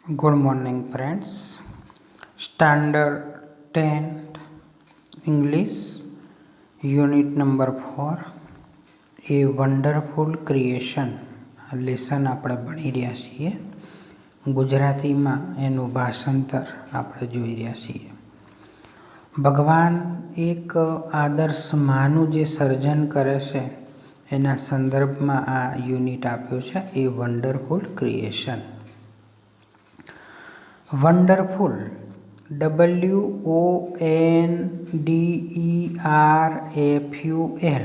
Good morning, friends. Standard 10th English, Unit number 4, A Wonderful Creation. Lesson આપણે ભણી રહ્યા છીએ. ગુજરાતીમાં એનું ભાષાંતર આપણે જોઈ રહ્યા છીએ. ભગવાન એક આદર્શ માનું જે સર્જન કરે છે એના સંદર્ભમાં આ યુનિટ આપ્યો છે, એ વન્ડરફુલ ક્રિએશન. Wonderful, WONDERFUL.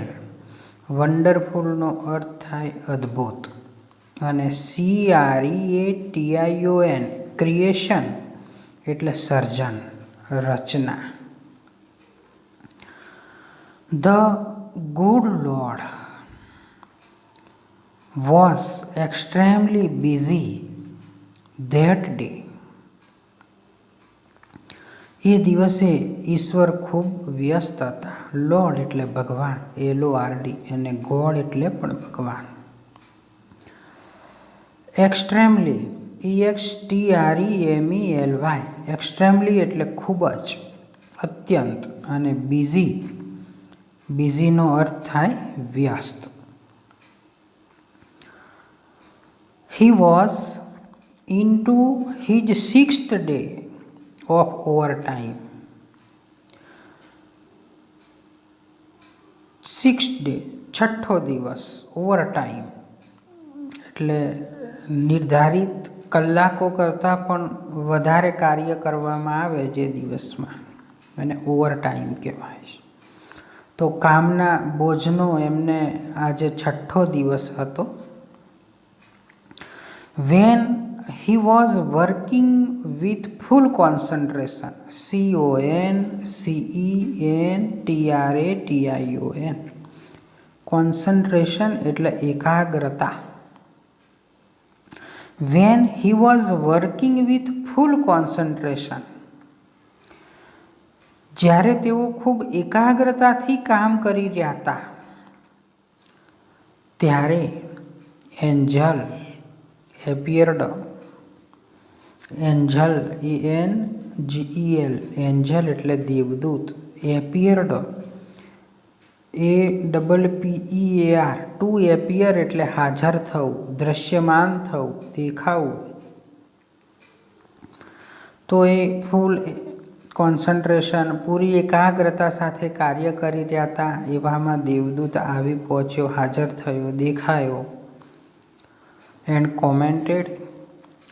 વન્ડરફુલનો અર્થ થાય અદ્ભુત, અને CREATION ક્રિએશન એટલે સર્જન, રચના. The good Lord was extremely busy that day. એ દિવસે ઈશ્વર ખૂબ વ્યસ્ત હતા. લોર્ડ એટલે ભગવાન, LORD, અને ગોડ એટલે પણ ભગવાન. એક્સ્ટ્રીમલી, EXTREMELY, એક્સ્ટ્રીમલી એટલે ખૂબ જ, અત્યંત, અને બિઝી, બિઝીનો અર્થ થાય વ્યસ્ત. He was into his 6th day of overtime. 6th day, છઠ્ઠો દિવસ, ઓવરટાઈમ એટલે નિર્ધારિત કલાકો કરતાં પણ વધારે કાર્ય કરવામાં આવે જે દિવસમાં, અને ઓવરટાઈમ કહેવાય છે. તો કામના બોજનો એમને આજે છઠ્ઠો દિવસ હતો. When he was working with full concentration, CONCENTRATION. Concentration એટલે એકાગ્રતા. When he was working with full concentration, જ્યારે તેઓ ખૂબ એકાગ્રતાથી કામ કરી રહ્યા હતા ત્યારે Angel appeared. Angel, ANGEL, Angel એટલે દેવદૂત. appeared, APPEAR, to appear એટલે હાજર થવું, દ્રશ્યમાન થવું, દેખાવું. તો એ ફૂલ કોન્સન્ટ્રેશન, પૂરી એકાગ્રતા સાથે કાર્ય કરી રહ્યા હતા. એવામાં દેવદૂત આવી પહોંચ્યો, હાજર થયો, દેખાયો. એન્ડ કોમેન્ટેડ,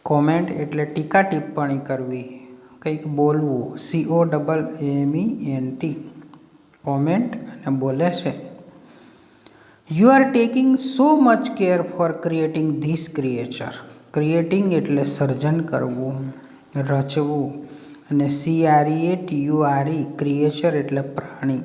કોમેન્ટ એટલે ટીકા ટિપ્પણી કરવી, કંઈક બોલવું, COMMENT, કોમેન્ટ, અને બોલે છે, you are taking so much care for creating this creature. Creating એટલે સર્જન કરવું, રચવું, અને CREATURE ક્રિએચર એટલે પ્રાણી.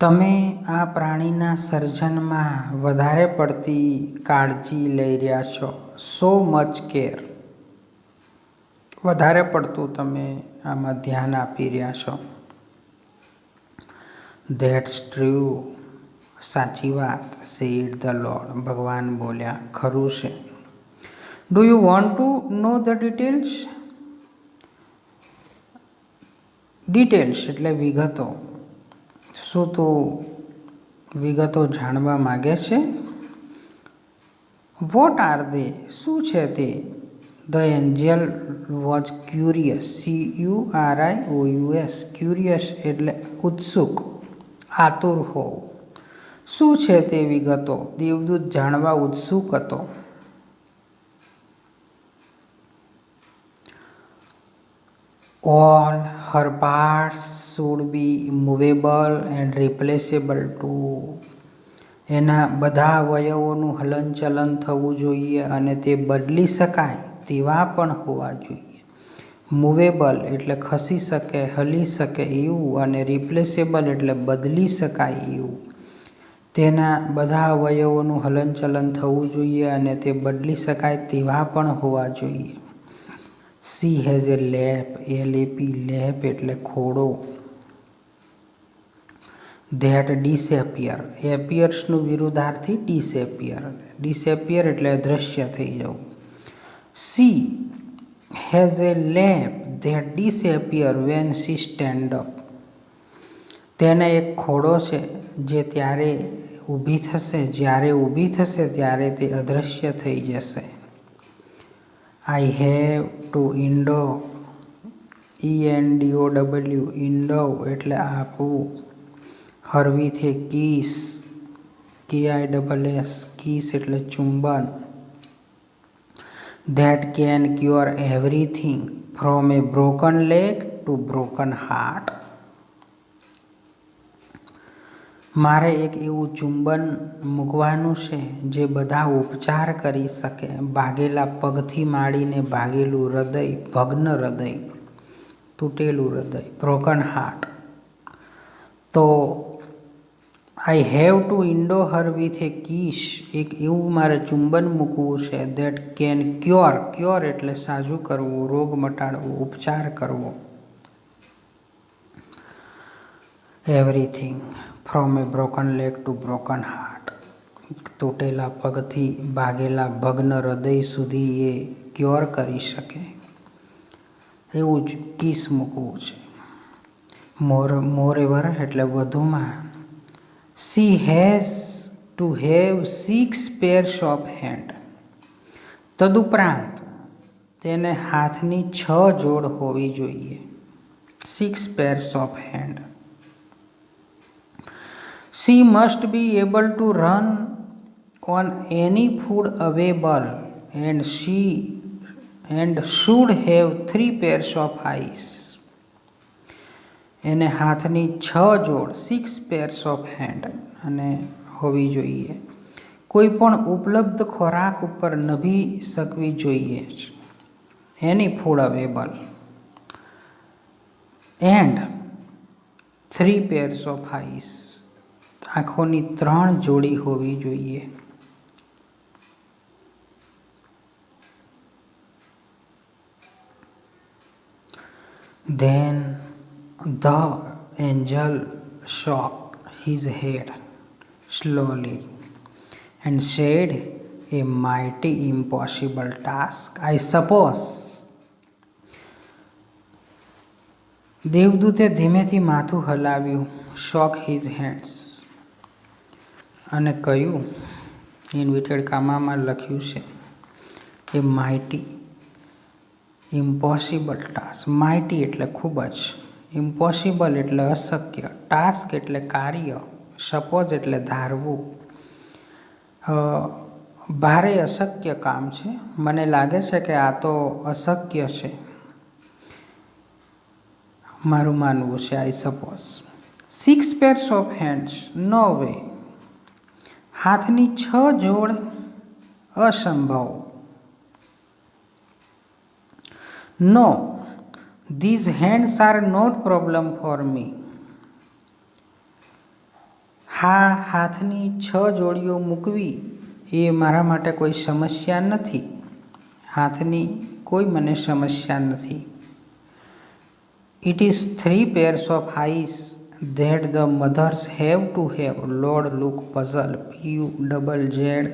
તમે આ પ્રાણીના સર્જનમાં વધારે પડતી કાળજી લઈ રહ્યા છો. સો મચ કેર, વધારે પડતું તમે આમાં ધ્યાન આપી રહ્યા છો. ધેટ્સ ટ્રુ, સાચી વાત. સેડ ધ લોર્ડ, ભગવાન બોલ્યા, ખરું છે. Do you want to know the details? Details એટલે વિગતો. શું તું વિગતો જાણવા માગે છે? વોટ આર દે, શું છે તે? The angel was curious, CURIOUS, curious એટલે ઉત્સુક, આતુર હોવું. શું છે તે વિગતો? દેવદૂત જાણવા ઉત્સુક હતો. All her parts should be movable and replaceable too. એના બધા અવયવોનું હલનચલન થવું જોઈએ અને તે બદલી શકાય તેવા પણ હોવા જોઈએ. મૂવેબલ એટલે ખસી શકે, હલી શકે એવું, અને રિપ્લેસેબલ એટલે બદલી શકાય એવું. તેના બધા અવયવોનું હલનચલન થવું જોઈએ અને તે બદલી શકાય તેવા પણ હોવા જોઈએ. She has a lap, LAP, લેપ એટલે ખોડો. ધેટ ડિસએપિયર, એપિયર્સનું વિરુદ્ધાર્થી ડિસએપિયર. ડિસએપિયર એટલે અદૃશ્ય થઈ જવું. She has a lap that disappears when she stands up. તેને એક ખોડો છે જે ત્યારે ઊભી થશે, જ્યારે ઊભી થશે ત્યારે તે અદૃશ્ય થઈ જશે. I have to endow, ENDOW, endow એટલે આપવું. her with a kiss, KISS, kiss એટલે ચુંબન. that can cure everything from a broken leg to broken heart. મારે એક એવું ચુંબન મૂકવાનું છે જે બધા ઉપચાર કરી શકે, ભાગેલા પગથી માંડીને ભાગેલું હૃદય, ભગ્ન હૃદય, તૂટેલું હૃદય, બ્રોકન હાર્ટ. તો I have to Indo her with a kiss, એક એવું મારે ચુંબન મૂકવું છે દેટ કેન ક્યોર, ક્યોર એટલે સાજું કરવું, રોગ મટાડવું, ઉપચાર કરવો. Everything from a broken leg to broken heart, તૂટેલા પગથી ભાગેલા ભગ્ન હૃદય સુધી એ ક્યોર કરી શકે એવું જ કિસ મૂકવું છે. મોરેવર એટલે વધુમાં, she has to have 6 pairs of hand. તદુપરાંત તેને હાથની 6 જોડ હોવી જોઈએ. 6 pairs of hand. She must be able to run on any food available and should have 3 pairs of eyes. એને હાથની 6 જોડ, 6 pairs of hand અને હોવી જોઈએ. કોઈ પણ ઉપલબ્ધ ખોરાક ઉપર નભી શકવી જોઈએ. Any food available and 3 pairs of eyes, આંખોની 3 જોડી હોવી જોઈએ. Then the angel shook his head slowly and said, a mighty impossible task, I suppose. દેવદૂતે ધીમેથી માથું હલાવ્યું, shook his hands, અને કહ્યું, ઇન્વિટેડ કામામાં લખ્યું છે, એ માઇટી, ઇમ્પોસિબલ ટાસ્ક. માઇટી એટલે ખૂબ જ, ઇમ્પોસિબલ એટલે અશક્ય, ટાસ્ક એટલે કાર્ય, સપોઝ એટલે ધારવું. ભારે અશક્ય કામ છે. મને લાગે છે કે આ તો અશક્ય છે, મારું માનવું છે. I suppose. 6 pairs of hands, no way. હાથની 6 જોડ અસંભવ. નો, these hands are not problem for me. હા, હાથની 6 જોડીઓ મૂકવી એ મારા માટે કોઈ સમસ્યા નથી. હાથની કોઈ મને સમસ્યા નથી. It is 3 pairs of eyes that the mothers have to have. Lord looked puzzled, PUZZLED,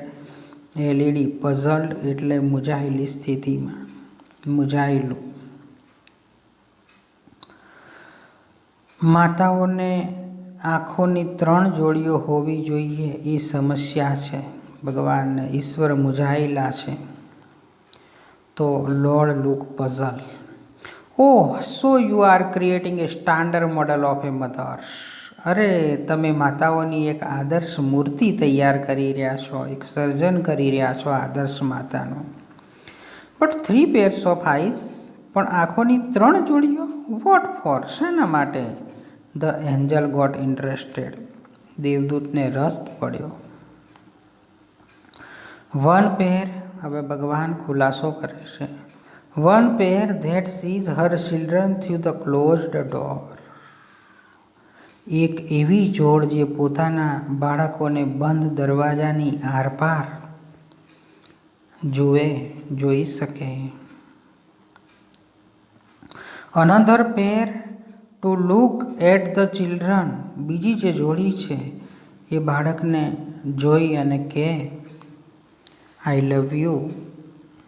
puzzled એટલે મૂંઝાયેલી સ્થિતિમાં, મૂંઝાયેલું. માતાઓને આંખોની 3 જોડીઓ હોવી જોઈએ એ સમસ્યા છે. ભગવાનને, ઈશ્વર મૂંઝાયેલા છે. તો lord look puzzle. Oh, so you are creating A standard model of A mother. અરે, તમે માતાઓની એક આદર્શ મૂર્તિ તૈયાર કરી રહ્યા છો, એક સર્જન કરી રહ્યા છો આદર્શ માતાનું. બટ 3 pairs of eyes, પણ આંખોની 3 જોડીઓ? What for? શાના માટે? The angel got interested. દેવદૂતને રસ પડ્યો. 1 pair, હવે ભગવાન ખુલાસો કરે છે. 1 pair that sees her children through the closed door. એક એવી જોડ જે પોતાના બાળકોને બંધ દરવાજાની આરપાર જુએ, જોઈ શકે. Another pair to look at the children. બીજી જે જોડી છે એ બાળકને જોઈ અને કહે, I love you.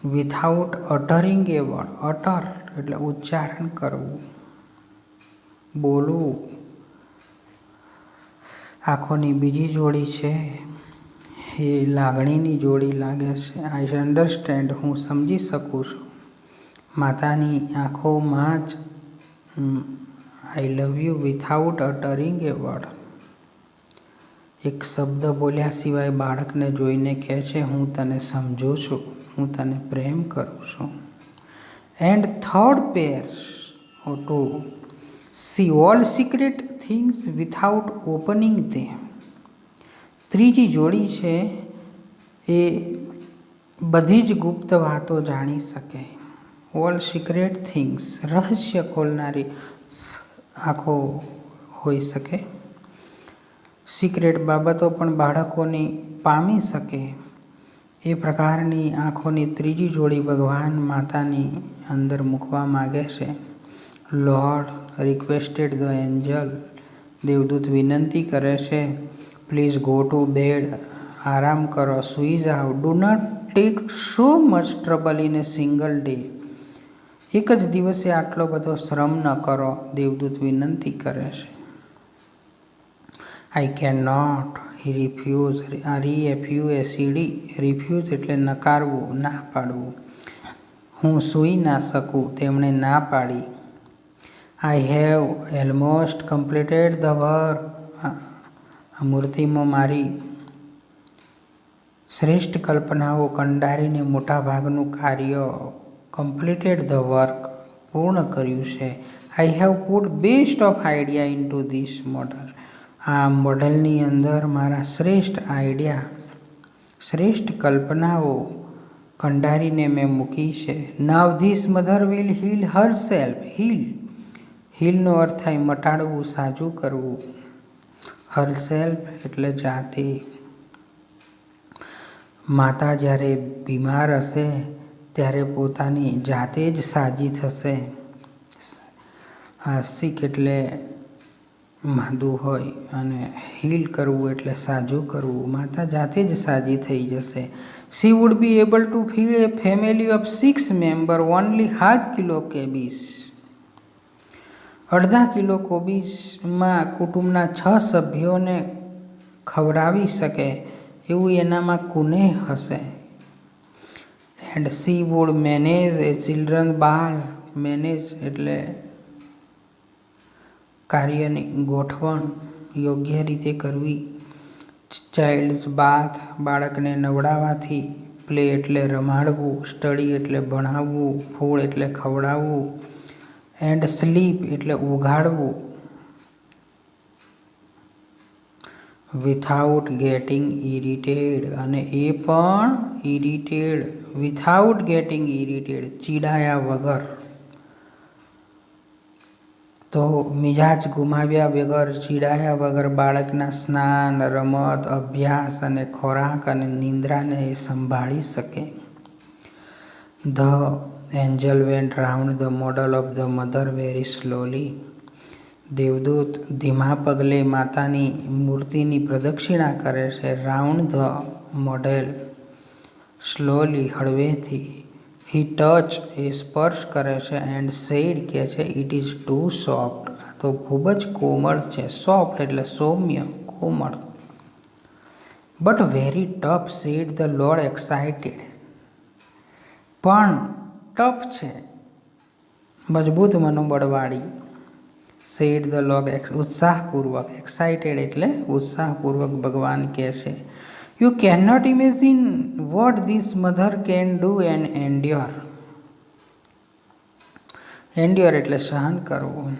Without uttering a word. Utter એટલે ઉચ્ચારણ કરવું, બોલવું. આંખોની બીજી જોડી છે એ લાગણીની જોડી લાગે છે. આઈ અન્ડરસ્ટેન્ડ, હું સમજી શકું છું. માતાની આંખોમાં જ I love you without uttering a word. એક શબ્દ બોલ્યા સિવાય બાળકને જોઈને કહે છે, હું તને સમજું છું, હું તને પ્રેમ કરું છું. And third pair to see all secret things without opening them. ત્રીજી જોડી છે એ બધી જ ગુપ્ત વાતો જાણી શકે. ઓલ સિક્રેટ થિંગ્સ, રહસ્ય ખોલનારી આંખો હોઈ શકે. સિક્રેટ બાબતો પણ બાળકોની પામી શકે એ પ્રકારની આંખોની ત્રીજી જોડી ભગવાન માતાની અંદર મૂકવા માગે છે. Lord requested the angel. દેવદૂત વિનંતી કરે છે, પ્લીઝ ગો ટુ બેડ. આરામ કરો, સૂઈ જાઓ. Do not take so much trouble in a single day. એક જ દિવસે આટલો બધો શ્રમ ન કરો, દેવદૂત વિનંતી કરે છે. I can not, he refuse. REFUSED. Refuse એટલે નકારવું, ના પાડવું. હું સૂઈ ના શકું, તેમણે ના પાડી. I have almost completed the work. આ મૂર્તિમાં મારી શ્રેષ્ઠ કલ્પનાઓ કંડારીને મોટાભાગનું કાર્ય કમ્પ્લીટેડ ધ વર્ક પૂર્ણ કર્યું છે. I have put best of idea in two this model. આ મોડલની અંદર મારા શ્રેષ્ઠ આઈડિયા, શ્રેષ્ઠ કલ્પનાઓ કંડારીને મેં મૂકી છે. Now this mother will heal herself. હીલનો અર્થ થાય મટાડવું, સાજું કરવું. હર સેલ્ફ એટલે જાતે. માતા જ્યારે બીમાર હશે ત્યારે પોતાની જાતે જ સાજી થશે. સિક એટલે માંદું હોય અને હીલ કરવું એટલે સાજું કરવું. માતા જાતે જ સાજી થઈ જશે. She would be able to feed a family of 6 member only ½ kilo cabbages. અડધા કિલો કોબીસમાં કુટુંબના 6 સભ્યોને ખવડાવી શકે એવું એનામાં કુને હશે. And she would manage a children ball. Manage એટલે કાર્યની ગોઠવણ યોગ્ય રીતે કરવી. ચાઇલ્ડ્સ બાથ, બાળકને નવડાવવાથી. પ્લે એટલે રમાડવું. સ્ટડી એટલે ભણાવવું. ફૂડ એટલે ખવડાવવું. એન્ડ સ્લીપ એટલે ઊંઘાડવું. Without gating ઇરિટેડ. અને એ પણ ઇરિટેડ. વિથઆઉટ ગેટિંગ ઇરિટેડ, ચીડાયા વગર. તો મિજાજ ગુમાવ્યા વગર, ચીડાયા વગર બાળકના સ્નાન, રમત, અભ્યાસ અને ખોરાક અને નિંદ્રાને એ સંભાળી શકે. The angel went round the model of the mother very slowly. દેવદૂત ધીમા પગલે માતાની મૂર્તિની પ્રદક્ષિણા કરે છે. રાઉન્ડ ધ મોડેલ, સ્લોલી હળવેથી. હી ટચ એ સ્પર્શ કરે છે. એન્ડ સેડ કે છે, ઇટ ઇઝ ટુ સોફ્ટ. આ તો ખૂબ જ કોમળ છે. સોફ્ટ એટલે સૌમ્ય, કોમળ. But very tough, said the lord excited. પણ ટફ છે, મજબૂત મનોબળવાળી. સેડ ધ લોર્ડ ઉત્સાહપૂર્વક. એક્સાઇટેડ એટલે ઉત્સાહપૂર્વક ભગવાન કહે છે. You can not imagine what this mother can do and endure. Endure એટલે સહન કરવું.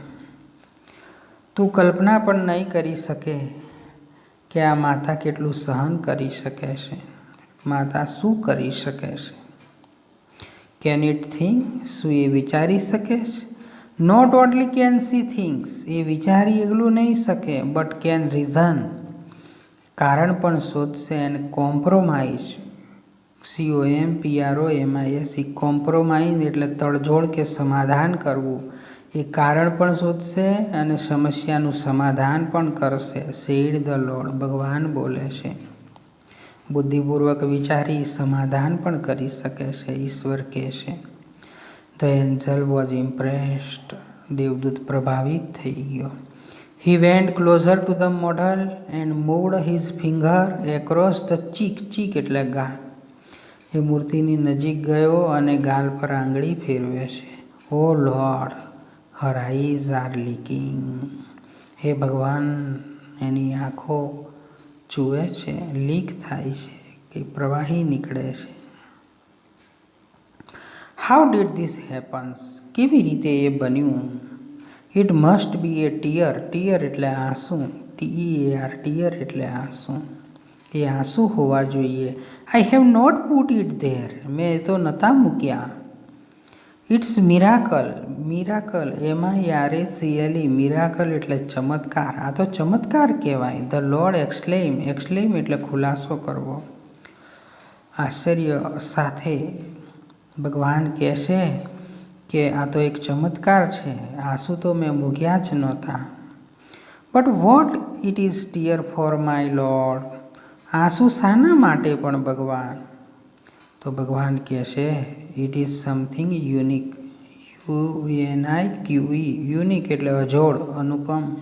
તું કલ્પના પણ નહીં કરી શકે કે આ માતા કેટલું સહન કરી શકે છે. માતા શું કરી શકે છે. કેન ઇટ થિંક, શું એ વિચારી શકે છે. Not only can see things, એ વિચારી એકલું નહીં શકે, બટ કેન રીઝન, કારણ પણ શોધશે. એન્ડ કોમ્પ્રોમાઇઝ, COMPROMISE, કોમ્પ્રોમાઇઝ એટલે તડજોડ કે સમાધાન કરવું. એ કારણ પણ શોધશે અને સમસ્યાનું સમાધાન પણ કરશે. સેડ ધ લોર્ડ, ભગવાન બોલે છે. બુદ્ધિપૂર્વક વિચારી સમાધાન પણ કરી શકે છે. ઈશ્વર કહે છે. The angel was impressed. દેવદૂત પ્રભાવિત થઈ ગયો. He went closer to the model and moved his finger across the cheek. Cheek એટલે ગાલ. એ મૂર્તિની નજીક ગયો અને ગાલ પર આંગળી ફેરવે છે. O lord, her eyes are leaking. હે ભગવાન, એની આંખો ચૂવે છે, લીક થાય છે, કે પ્રવાહી નીકળે છે. How did this happens? કેવી રીતે એ બન્યું? It must be A tear. Tear એટલે આંસુ. TEAR. ટીયર એટલે આંસુ. એ આંસુ હોવા જોઈએ. I have not put it there. મેં તો નહોતા મૂક્યા. ઇટ્સ મિરાકલ. મિરાકલ. MIRACLE. મિરાકલ એટલે ચમત્કાર. આ તો ચમત્કાર કહેવાય. The lord એક્સક્લેઇમ. એક્સક્લેઇમ એટલે ખુલાસો કરવો. આશ્ચર્ય સાથે ભગવાન કહેશે કે આ તો એક ચમત્કાર છે. આંસુ તો મેં મૂક્યા જ નહોતા. But what it is tear for my lord? આંસુ શાના માટે પણ ભગવાન? તો ભગવાન કહેશે it is something unique. UNIQUE. Unique એટલે અજોડ, અનુપમ.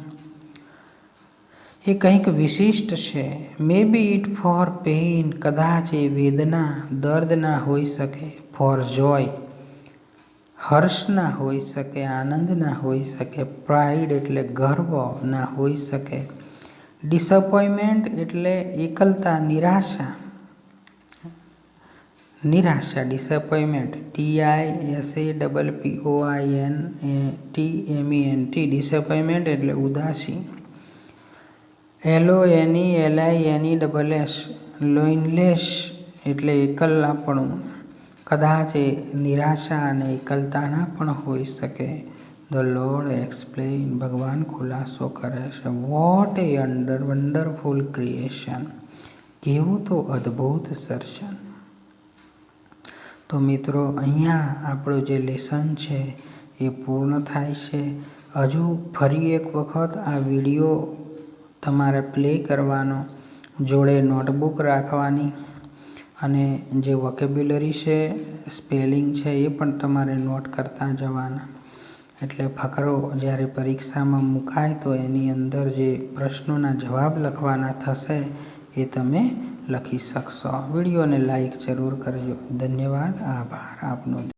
એ કંઈક વિશિષ્ટ છે. મે બી ઇટ ફોર પેઇન. કદાચ એ વેદના, દર્દના હોઈ શકે. ફોર જોય. હર્ષના હોઈ શકે, આનંદના હોઈ શકે. પ્રાઇડ એટલે ગર્વ ના હોઈ શકે. ડિસઅપોઇન્ટમેન્ટ એટલે એકલતા, નિરાશા. નિરાશા, ડિસઅપોઇન્ટમેન્ટ. DISAPPOINTMENT. ડિસઅપોઇન્ટમેન્ટ એટલે ઉદાસી. LONELINESS. લોનલેસ એટલે એકલાપણું. કદાચ એ નિરાશા અને એકલતાના પણ હોઈ શકે. The lord explain. ભગવાન ખુલાસો કરે છે. વોટ એ વન્ડરફુલ ક્રિએશન. કેવું તો અદ્ભુત સર્જન. તો મિત્રો, અહીંયા આપણું જે લેસન છે એ પૂર્ણ થાય છે. હજુ ફરી એક વખત આ વિડીયો તમારે પ્લે કરવાનો, જોડે નોટબુક રાખવાની, અને જે વોકેબ્યુલરી છે, સ્પેલિંગ છે, એ પણ તમારે નોટ કરતા જવાના. એટલે ફકરો જ્યારે પરીક્ષામાં મુકાય તો એની અંદર જે પ્રશ્નોના જવાબ લખવાના થશે એ તમે લખી શકશો. વિડીયોને લાઈક જરૂર કરજો. ધન્યવાદ. આભાર આપનો.